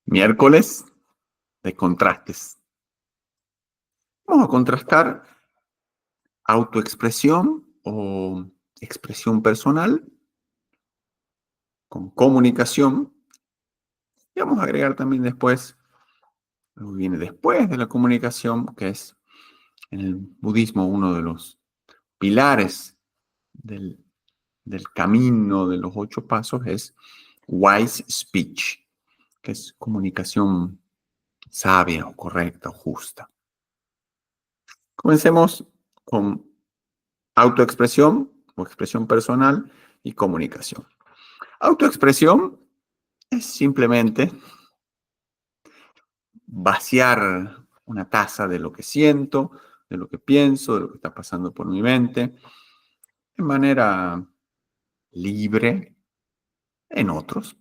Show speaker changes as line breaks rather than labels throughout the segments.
Miércoles de contrastes. Vamos a contrastar autoexpresión o expresión personal con comunicación. Y vamos a agregar también después, lo que viene después de la comunicación, que es en el budismo uno de los pilares del camino de los 8 pasos, es wise speech, que es comunicación sabia o correcta o justa. Comencemos con autoexpresión o expresión personal y comunicación. Autoexpresión es simplemente vaciar una taza de lo que siento, de lo que pienso, de lo que está pasando por mi mente, de manera libre en otros.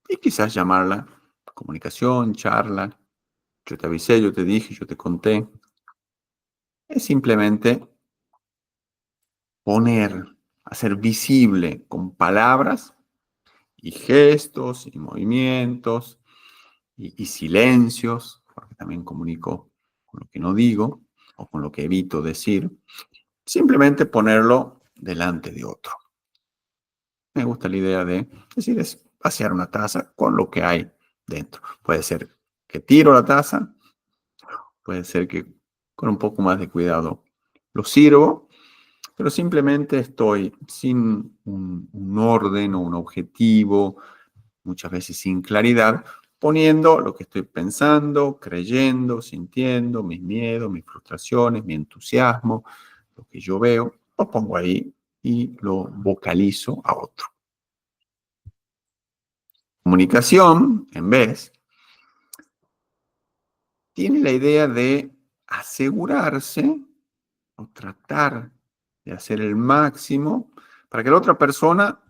Y quizás llamarla comunicación, charla, yo te avisé, yo te dije, yo te conté. Es simplemente poner, hacer visible con palabras y gestos y movimientos y silencios, porque también comunico con lo que no digo o con lo que evito decir, simplemente ponerlo delante de otro. Me gusta la idea de decir, es vaciar una taza con lo que hay dentro. Puede ser que tiro la taza, puede ser que con un poco más de cuidado lo sirvo, pero simplemente estoy sin un orden o un objetivo, muchas veces sin claridad, poniendo lo que estoy pensando, creyendo, sintiendo, mis miedos, mis frustraciones, mi entusiasmo, lo que yo veo, lo pongo ahí y lo vocalizo a otro. Comunicación, en vez, tiene la idea de asegurarse o tratar de hacer el máximo para que la otra persona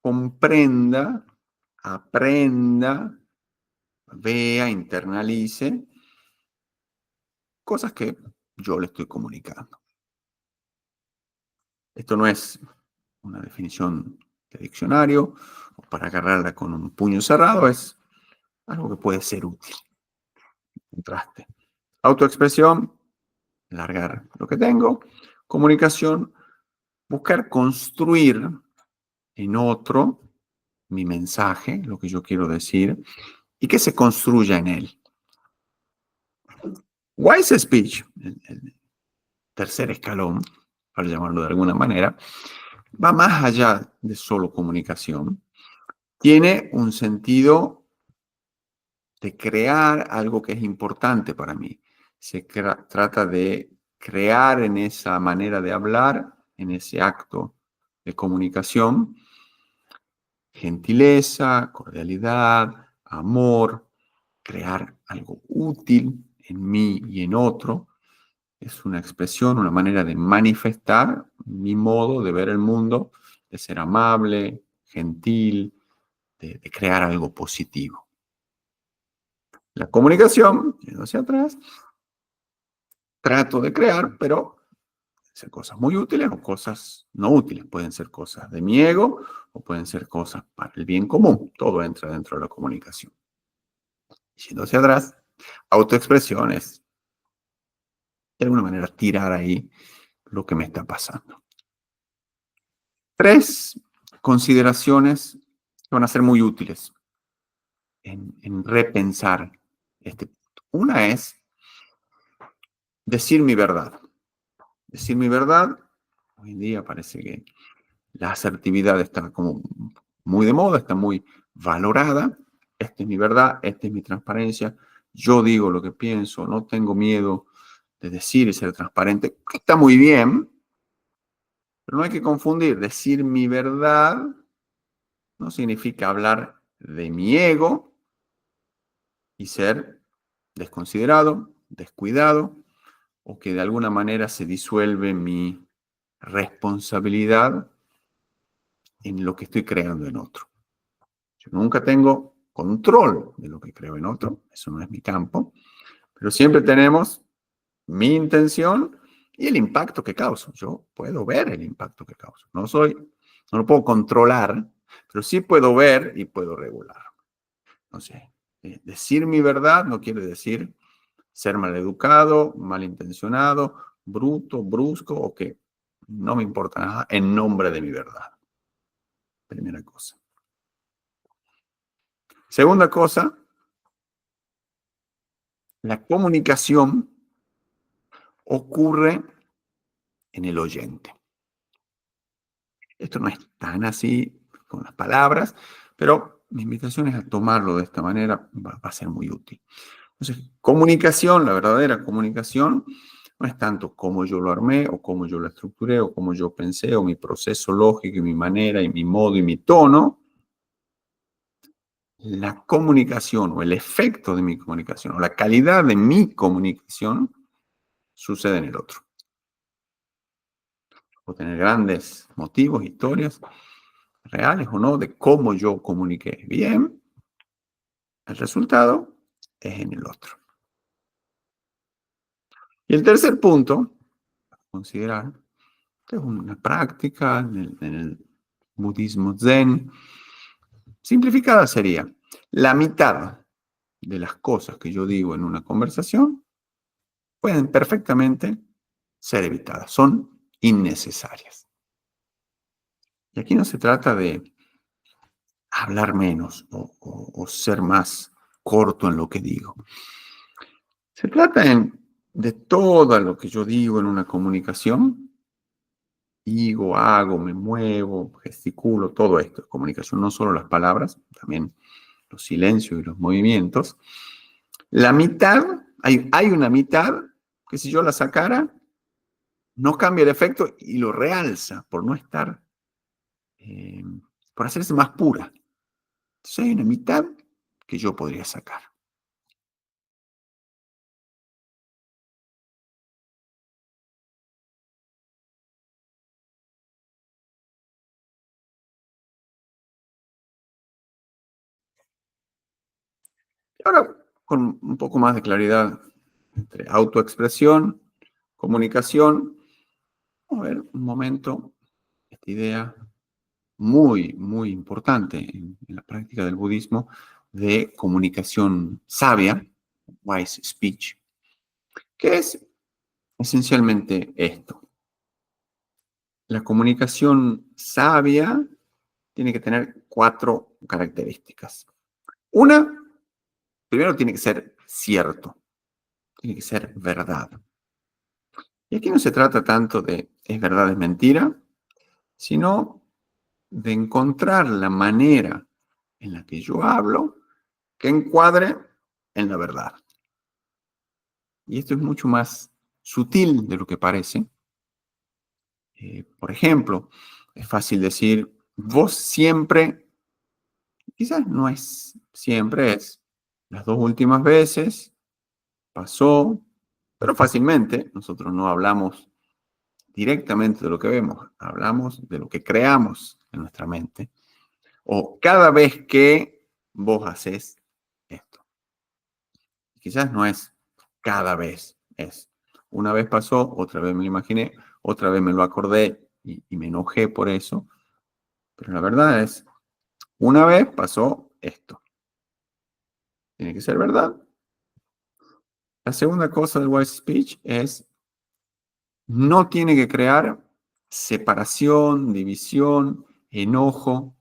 comprenda, aprenda, vea, internalice cosas que yo le estoy comunicando. Esto no es una definición de diccionario o para agarrarla con un puño cerrado, es algo que puede ser útil. Contraste. Autoexpresión, largar lo que tengo. Comunicación, buscar construir en otro mi mensaje, lo que yo quiero decir, y que se construya en él. Wise speech, el tercer escalón, para llamarlo de alguna manera, va más allá de solo comunicación. Tiene un sentido de crear algo que es importante para mí. Se trata de crear en esa manera de hablar, en ese acto de comunicación, gentileza, cordialidad, amor, crear algo útil en mí y en otro. Es una expresión, una manera de manifestar mi modo de ver el mundo, de ser amable, gentil, de crear algo positivo. La comunicación, yendo hacia atrás, trato de crear, pero ser cosas muy útiles o cosas no útiles. Pueden ser cosas de mi ego o pueden ser cosas para el bien común. Todo entra dentro de la comunicación. Yendo hacia atrás, autoexpresiones, de alguna manera tirar ahí lo que me está pasando. 3 consideraciones que van a ser muy útiles en repensar este punto. Una es decir mi verdad. Decir mi verdad, hoy en día parece que la asertividad está como muy de moda, está muy valorada. Esta es mi verdad, esta es mi transparencia. Yo digo lo que pienso, no tengo miedo de decir y ser transparente. Está muy bien, pero no hay que confundir. Decir mi verdad no significa hablar de mi ego y ser desconsiderado, descuidado, o que de alguna manera se disuelve mi responsabilidad en lo que estoy creando en otro. Yo nunca tengo control de lo que creo en otro, eso no es mi campo, pero siempre tenemos mi intención y el impacto que causo. Yo puedo ver el impacto que causo. No lo puedo controlar, pero sí puedo ver y puedo regular. Entonces, Decir mi verdad no quiere decir ser maleducado, malintencionado, bruto, brusco o que no me importa nada en nombre de mi verdad. Primera cosa. Segunda cosa, la comunicación ocurre en el oyente. Esto no es tan así con las palabras, pero mi invitación es a tomarlo de esta manera, va a ser muy útil. Entonces, comunicación, la verdadera comunicación, no es tanto cómo yo lo armé o cómo yo lo estructuré o cómo yo pensé o mi proceso lógico y mi manera y mi modo y mi tono. La comunicación o el efecto de mi comunicación o la calidad de mi comunicación sucede en el otro. Puedo tener grandes motivos, historias, reales o no, de cómo yo comuniqué bien. El resultado es en el otro. Y el tercer punto, a considerar, que es una práctica en el budismo zen, simplificada sería, la mitad de las cosas que yo digo en una conversación pueden perfectamente ser evitadas, son innecesarias. Y aquí no se trata de hablar menos o ser más corto en lo que digo. Se trata de todo lo que yo digo en una comunicación, digo, hago, me muevo, gesticulo, todo esto es comunicación, no solo las palabras, también los silencios y los movimientos. La mitad, hay una mitad que si yo la sacara, no cambia el efecto y lo realza por no estar, eh, por hacerse más pura. Entonces hay una mitad que yo podría sacar. Ahora, con un poco más de claridad entre autoexpresión, comunicación, vamos a ver un momento esta idea muy, muy importante en la práctica del budismo de comunicación sabia, wise speech, que es esencialmente esto. La comunicación sabia tiene que tener 4 características. Una, primero tiene que ser cierto, tiene que ser verdad. Y aquí no se trata tanto de es verdad, es mentira, sino de encontrar la manera en la que yo hablo que encuadre en la verdad. Y esto es mucho más sutil de lo que parece. Por ejemplo, es fácil decir, vos siempre, quizás no es siempre, es las 2 últimas veces, pasó, pero fácilmente nosotros no hablamos directamente de lo que vemos, hablamos de lo que creamos en nuestra mente. O cada vez que vos haces esto. Quizás no es cada vez, es una vez pasó, otra vez me lo imaginé, otra vez me lo acordé y me enojé por eso. Pero la verdad es, una vez pasó esto. Tiene que ser verdad. La segunda cosa del wise speech es, no tiene que crear separación, división, enojo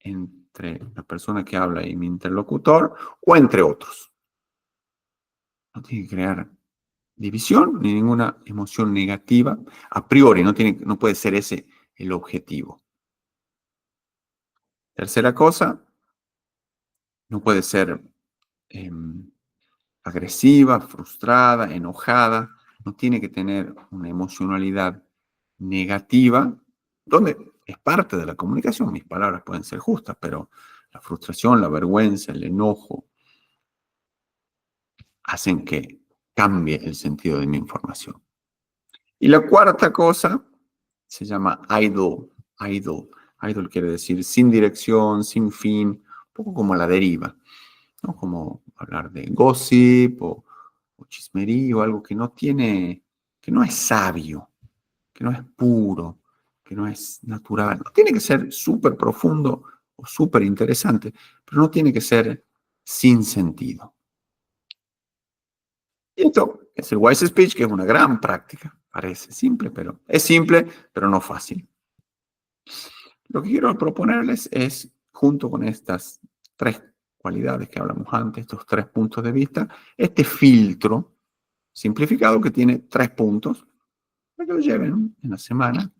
entre la persona que habla y mi interlocutor o entre otros. No tiene que crear división ni ninguna emoción negativa. A priori, no puede ser ese el objetivo. Tercera cosa, no puede ser eh, agresiva, frustrada, enojada. No tiene que tener una emocionalidad negativa, donde es parte de la comunicación. Mis palabras pueden ser justas, pero la frustración, la vergüenza, el enojo hacen que cambie el sentido de mi información. Y la cuarta cosa se llama idle. Idle. Idle quiere decir sin dirección, sin fin, un poco como a la deriva, ¿no? Como hablar de gossip o chismerío, algo que no tiene, que no es sabio, que no es puro, que no es natural. No tiene que ser súper profundo o súper interesante, pero no tiene que ser sin sentido. Y esto es el Wise Speech, que es una gran práctica. Parece simple, pero es simple, pero no fácil. Lo que quiero proponerles es, junto con estas 3 cualidades que hablamos antes, estos 3 puntos de vista, este filtro simplificado que tiene 3 puntos, para que lo lleven en la semana,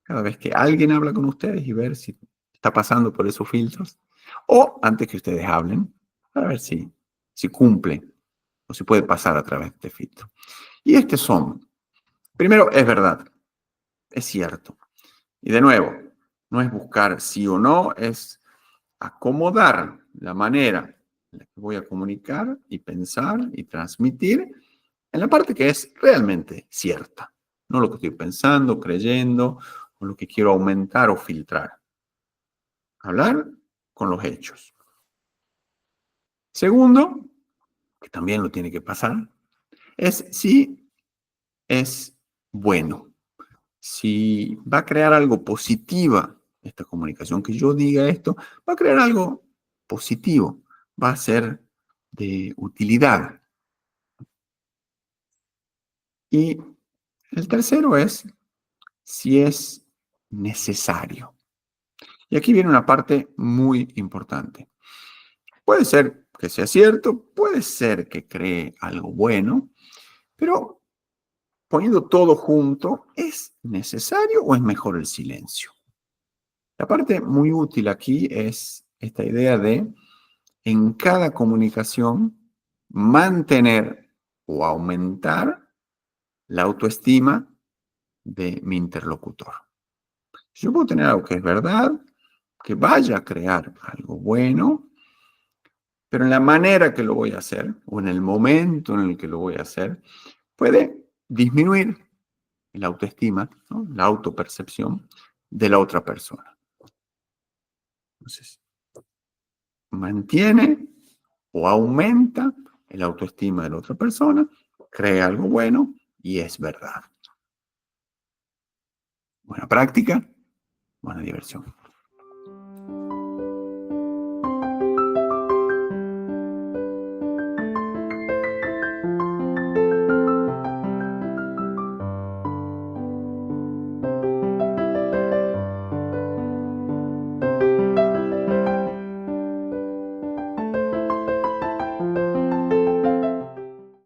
cada vez que alguien habla con ustedes y ver si está pasando por esos filtros, o antes que ustedes hablen, para ver si cumple o si puede pasar a través de este filtro. Y estos son, primero, es verdad, es cierto. Y de nuevo, no es buscar sí o no, es acomodar la manera en la que voy a comunicar y pensar y transmitir en la parte que es realmente cierta, no lo que estoy pensando, creyendo o lo que quiero aumentar o filtrar. Hablar con los hechos. Segundo, que también lo tiene que pasar, es si es bueno, si va a crear algo positiva esta comunicación, que yo diga esto, va a crear algo positivo, va a ser de utilidad. Y el tercero es si es necesario. Y aquí viene una parte muy importante. Puede ser que sea cierto, puede ser que cree algo bueno, pero poniendo todo junto, ¿es necesario o es mejor el silencio? La parte muy útil aquí es esta idea de, en cada comunicación, mantener o aumentar la autoestima de mi interlocutor. Yo puedo tener algo que es verdad, que vaya a crear algo bueno, pero en la manera que lo voy a hacer o en el momento en el que lo voy a hacer, puede disminuir la autoestima, ¿no? La autopercepción de la otra persona. Entonces, mantiene o aumenta el autoestima de la otra persona, crea algo bueno y es verdad. Buena práctica, buena diversión.